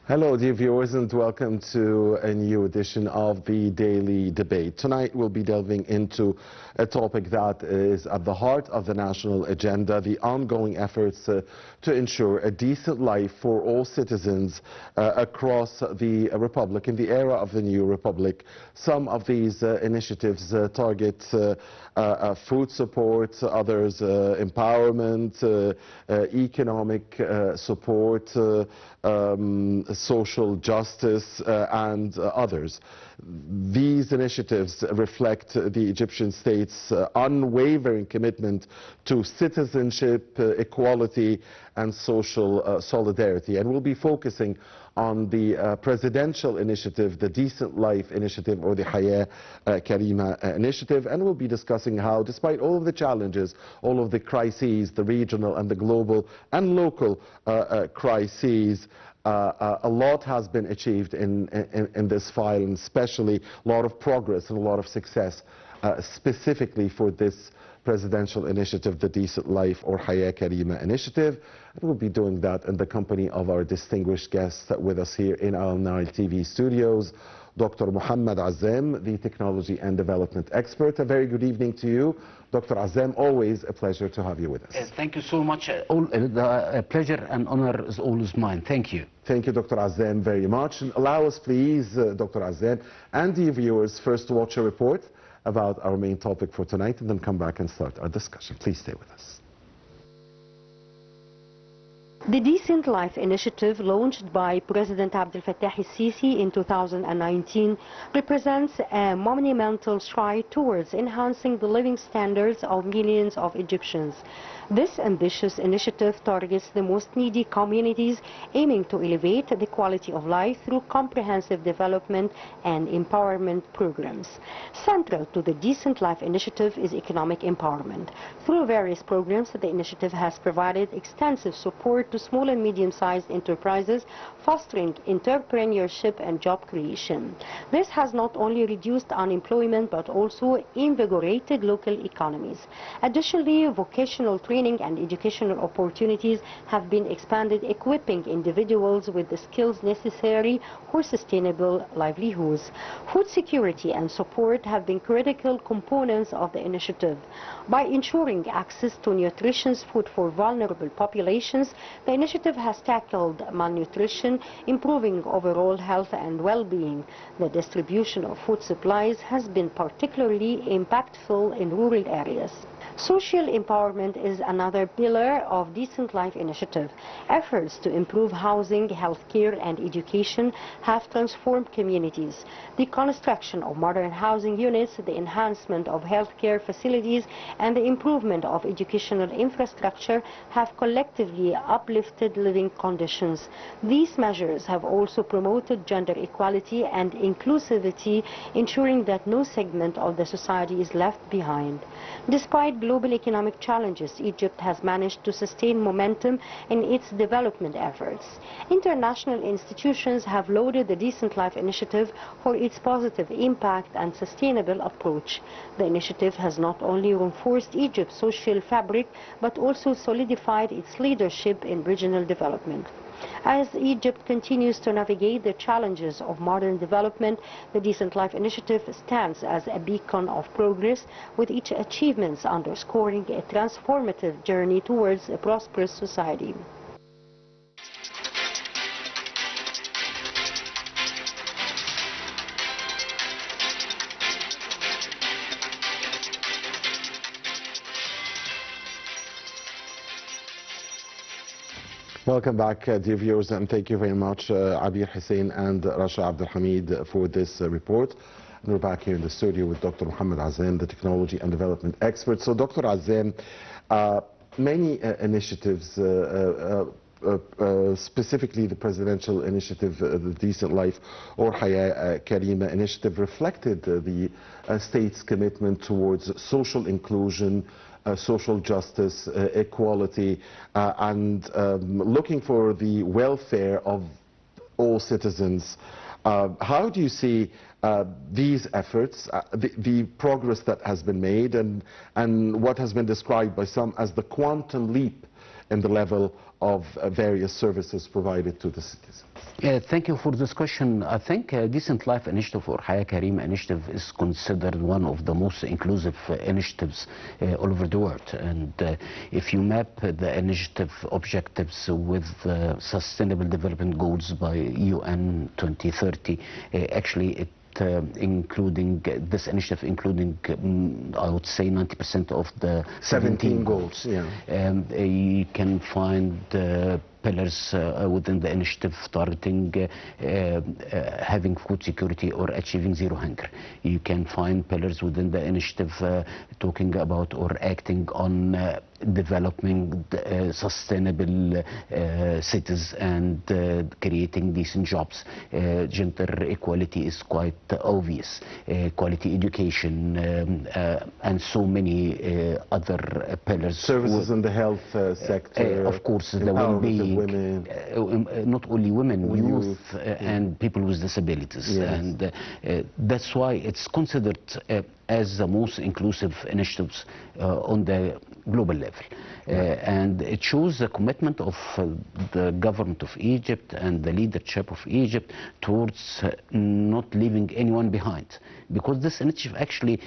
Hello, dear viewers, and welcome to a new edition of the Daily Debate. Tonight, we'll be delving into a topic that is at the heart of the national agenda, the ongoing efforts to ensure a decent life for all citizens across the Republic, in the era of the new Republic. Some of these initiatives target food support, others empowerment, economic support, social justice, and others. These initiatives reflect the Egyptian state's unwavering commitment to citizenship, equality, and social solidarity. And we'll be focusing on the presidential initiative, the Decent Life Initiative, or the Hayat Karima Initiative, and we'll be discussing how, despite all of the challenges, all of the crises, the regional and the global and local crises, a lot has been achieved in this file, and especially a lot of progress and a lot of success, specifically for this presidential initiative, the Decent Life or Hayat Karima Initiative. And we'll be doing that in the company of our distinguished guests with us here in our Nile TV studios, Dr. Mohamed Azzam, the Technology and Development Expert. A very good evening to you, Dr. Azzam. Always a pleasure to have you with us. Thank you so much. The pleasure and honor is always mine. Thank you. Thank you, Dr. Azzam, very much. And allow us, please, Dr. Azzam, and the viewers, first to watch a report about our main topic for tonight, and then come back and start our discussion. Please stay with us. The Decent Life Initiative, launched by President Abdel Fattah el-Sisi in 2019, represents a monumental stride towards enhancing the living standards of millions of Egyptians. This ambitious initiative targets the most needy communities, aiming to elevate the quality of life through comprehensive development and empowerment programs. Central to the Decent Life Initiative is economic empowerment. Through various programs, the initiative has provided extensive support to small and medium-sized enterprises, fostering entrepreneurship and job creation. This has not only reduced unemployment but also invigorated local economies. Additionally, vocational training and educational opportunities have been expanded, equipping individuals with the skills necessary for sustainable livelihoods. Food security and support have been critical components of the initiative. By ensuring access to nutritious food for vulnerable populations, the initiative has tackled malnutrition, improving overall health and well-being. The distribution of food supplies has been particularly impactful in rural areas. Social empowerment is another pillar of Decent Life Initiative. Efforts to improve housing, healthcare, and education have transformed communities. The construction of modern housing units, the enhancement of healthcare facilities, and the improvement of educational infrastructure have collectively uplifted living conditions. These measures have also promoted gender equality and inclusivity, ensuring that no segment of the society is left behind. Despite global economic challenges, Egypt has managed to sustain momentum in its development efforts. International institutions have lauded the Decent Life Initiative for its positive impact and sustainable approach. The initiative has not only reinforced Egypt's social fabric but also solidified its leadership in regional development. As Egypt continues to navigate the challenges of modern development, the Decent Life Initiative stands as a beacon of progress, with each achievement underscoring a transformative journey towards a prosperous society. Welcome back, dear viewers, and thank you very much, Abir Hussein and Rasha Abdul Hamid, for this report. And we're back here in the studio with Dr. Mohamed Azzam, the Technology and Development Expert. So, Dr. Azzam, many initiatives, specifically the presidential initiative, the Decent Life or Hayat Karima Initiative, reflected the state's commitment towards social inclusion, social justice, equality, and looking for the welfare of all citizens. How do you see these efforts, the progress that has been made, and what has been described by some as the quantum leap in the level of various services provided to the citizens. Thank you for this question. I think Decent Life Initiative or Haya Karima Initiative is considered one of the most inclusive initiatives all over the world. And if you map the initiative objectives with Sustainable Development Goals by UN 2030, actually it including this initiative, including I would say 90% of the 17 goals. Yeah. You can find pillars within the initiative targeting having food security or achieving zero hunger. You can find pillars within the initiative talking about or acting on developing sustainable cities and creating decent jobs. Gender equality is quite obvious. Quality education and so many other pillars. Services in the health sector. Of course, the well-being. Women. Not only women, youth, yeah. and people with disabilities. Yes. And that's why it's considered as the most inclusive initiatives on the global level. And it shows the commitment of the government of Egypt and the leadership of Egypt towards not leaving anyone behind. Because this initiative actually,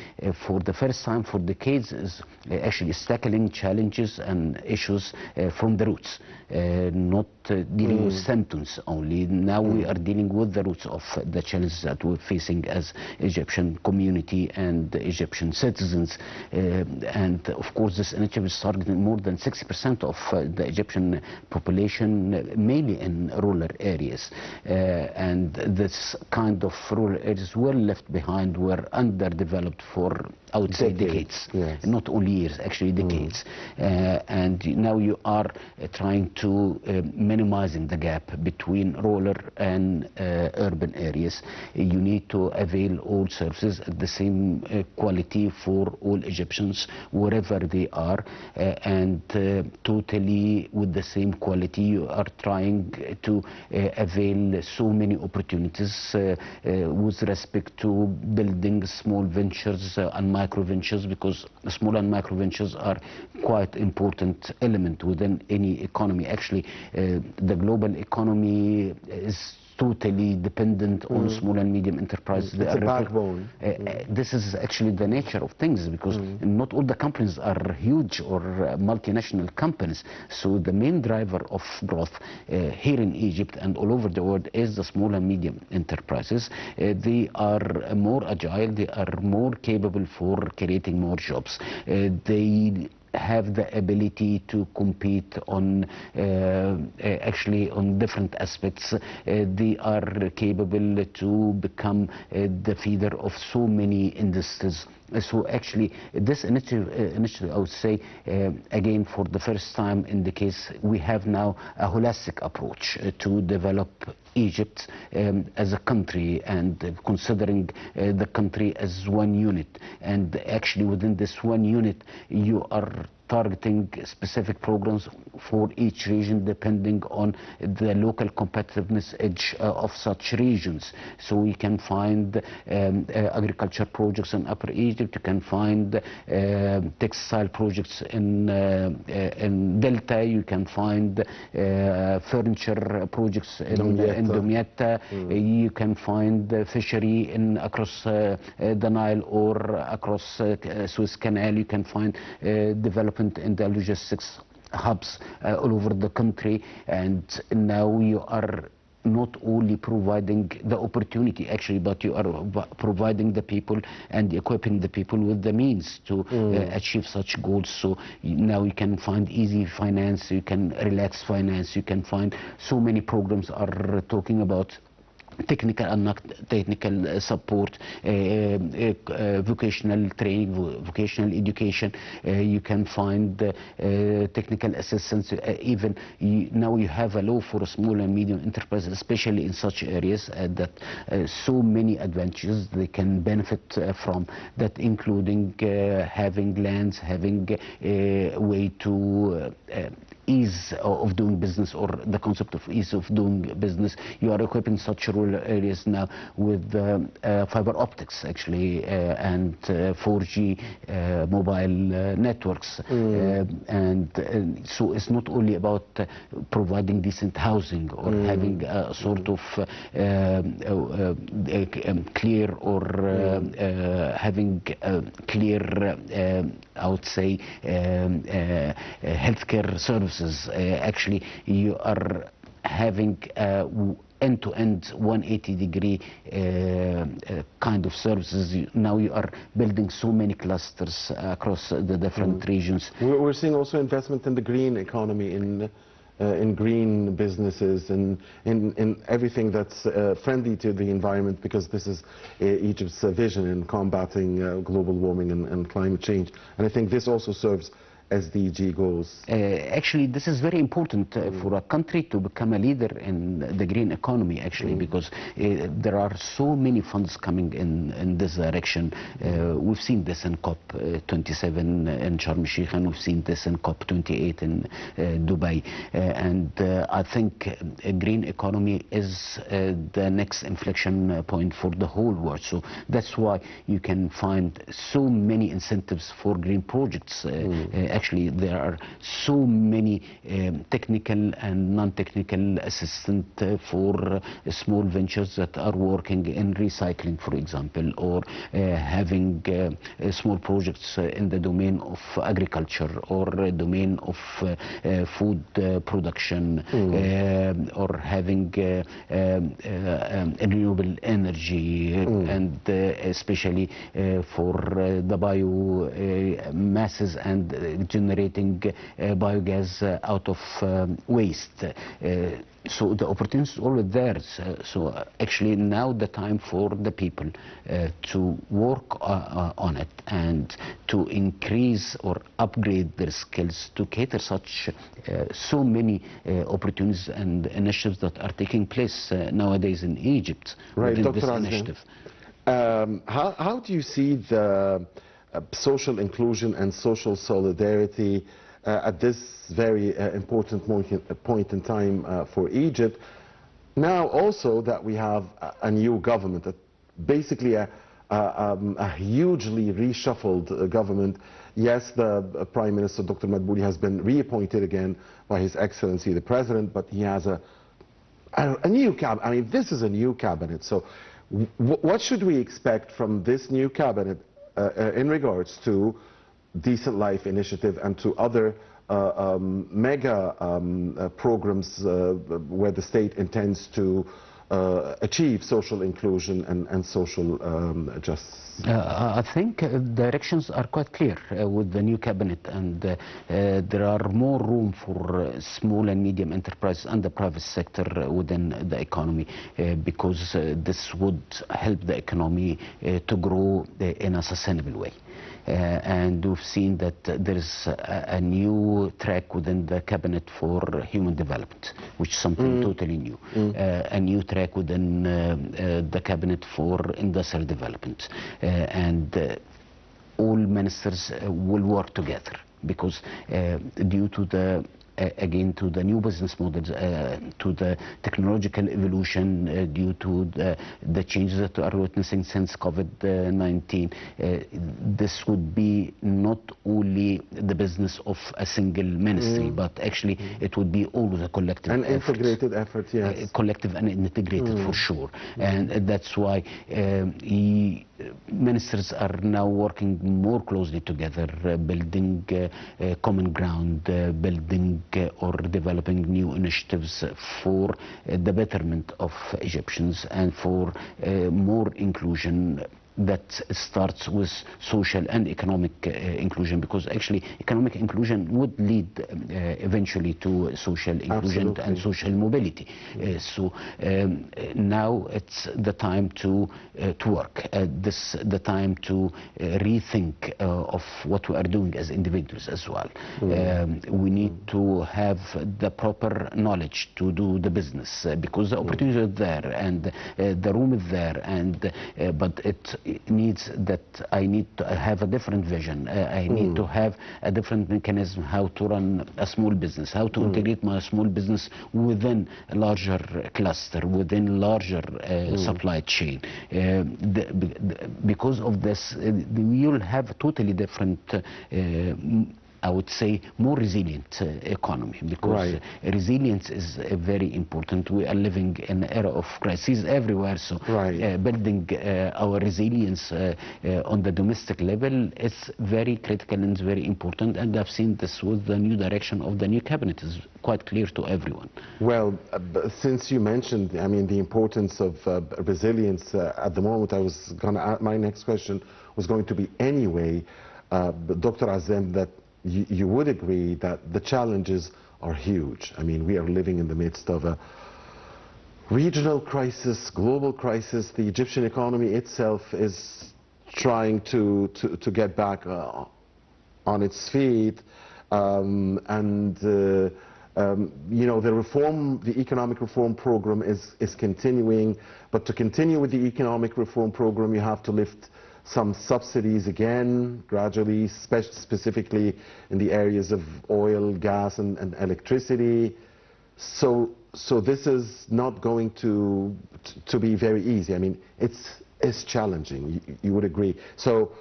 for the first time for decades, is actually tackling challenges and issues from the roots, not dealing with symptoms only. Now we are dealing with the roots of the challenges that we're facing as Egyptian community and Egyptian citizens. And of course this initiative is targeting more than 60% of the Egyptian population, mainly in rural areas. And this kind of rural areas were left behind, were underdeveloped for, I would say, decades. Yes. Not only years, actually decades. And now you are trying to minimizing the gap between rural and urban areas. You need to avail all services at the same quality for all Egyptians wherever they are, and totally with the same quality. You are trying to avail so many opportunities with respect to building small ventures and micro ventures, because small and micro ventures are quite important element within any economy. Actually, the global economy is totally dependent on small and medium enterprises. It's a backbone. This is actually the nature of things, because not all the companies are huge or multinational companies. So the main driver of growth here in Egypt and all over the world is the small and medium enterprises. They are more agile, they are more capable for creating more jobs. They have the ability to compete on actually on different aspects. They are capable to become the feeder of so many industries. So actually this initiative, I would say, again, for the first time in the case, we have now a holistic approach to develop Egypt as a country, and considering the country as one unit. And actually within this one unit you are targeting specific programs for each region depending on the local competitiveness edge of such regions. So we can find agriculture projects in Upper Egypt, you can find textile projects in Delta, you can find furniture projects in Damietta, you can find fishery in across the Nile or across Suez Canal, you can find development in the logistics hubs all over the country. And now you are not only providing the opportunity actually, but you are providing the people and equipping the people with the means to achieve such goals. So now you can find easy finance, you can relax finance, you can find so many programs are talking about technical and not technical support, vocational training, vocational education. You can find technical assistance. Even now you have a law for small and medium enterprises, especially in such areas that so many advantages they can benefit from, that including having lands, having a way to ease of doing business, or the concept of ease of doing business. You are equipping such rural areas now with fiber optics, actually, and 4G mobile networks. And so it's not only about providing decent housing or having a sort of clear or having clear, I would say, healthcare services. Actually, you are having end-to-end 180-degree kind of services. Now you are building so many clusters across the different regions. We're seeing also investment in the green economy, in green businesses, and in everything that's friendly to the environment, because this is Egypt's vision in combating global warming and climate change. And I think this also serves SDG goals. Actually, this is very important for a country to become a leader in the green economy, actually, because there are so many funds coming in this direction. We've seen this in COP27 in Sharm el-Sheikh, and we've seen this in COP28 in Dubai. And I think a green economy is the next inflection point for the whole world. So that's why you can find so many incentives for green projects. Actually, there are so many technical and non-technical assistance for small ventures that are working in recycling, for example, or having small projects in the domain of agriculture or domain of food production, or having renewable energy, and especially for the biomasses and generating biogas out of waste. So the opportunity is always there. So actually now the time for the people to work on it and to increase or upgrade their skills to cater such so many opportunities and initiatives that are taking place nowadays in Egypt. Right, Dr. Azzam, initiative. how do you see the social inclusion and social solidarity at this very important point in time for Egypt, now also that we have a new government, basically a hugely reshuffled government. Yes, the Prime Minister, Dr. Madbouli, has been reappointed again by His Excellency the President, but he has a new cabinet. I mean, this is a new cabinet. So what should we expect from this new cabinet in regards to Decent Life Initiative and to other mega programs where the state intends to achieve social inclusion and social justice? I think directions are quite clear with the new cabinet, and there are more room for small and medium enterprises and the private sector within the economy, because this would help the economy to grow in a sustainable way. And we've seen that there is a new track within the cabinet for human development, which is something totally new. A new track within the cabinet for industrial development. And all ministers will work together, because due to the again, to the new business models, to the technological evolution, due to the changes that we are witnessing since COVID-19, this would be not only the business of a single ministry, but actually it would be all the collective an effort. integrated effort, yes. Collective and integrated, for sure. And that's why ministers are now working more closely together, building common ground, building or developing new initiatives for the betterment of Egyptians and for more inclusion that starts with social and economic inclusion, because actually economic inclusion would lead eventually to social inclusion. Absolutely. And social mobility. So now it's the time to work. The time to rethink of what we are doing as individuals as well. We need to have the proper knowledge to do the business, because the opportunity is there and the room is there, and but it needs that I need to have a different vision. I need to have a different mechanism how to run a small business, how to integrate my small business within a larger cluster, within larger supply chain. Because of this, we will have a totally different I would say more resilient economy, because resilience is very important. We are living in an era of crises everywhere, so building our resilience on the domestic level is very critical and very important, and I've seen this with the new direction of the new cabinet is quite clear to everyone. Well, since you mentioned, I mean, the importance of resilience at the moment, I was going to, my next question was going to be anyway, Dr. Azzam, that you would agree that the challenges are huge. I mean, we are living in the midst of a regional crisis, global crisis. The Egyptian economy itself is trying to get back on its feet. You know, the economic reform program is continuing. But to continue with the economic reform program, you have to lift some subsidies again, gradually, specifically in the areas of oil, gas, and electricity. So this is not going to be very easy. I mean, it's challenging. You would agree. So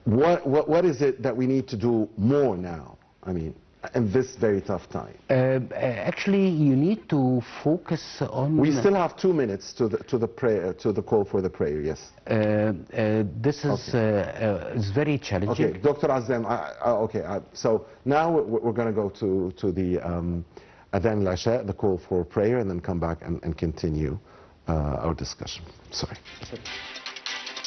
what is it that we need to do more now? I mean, in this very tough time. Actually, you need to focus on. We still have 2 minutes to the prayer, to the call for the prayer. Yes. This is very challenging. Okay, Dr. Azzam. So now we're going to go to the Adhan al-Isha, the call for prayer, and then come back and continue our discussion. Sorry.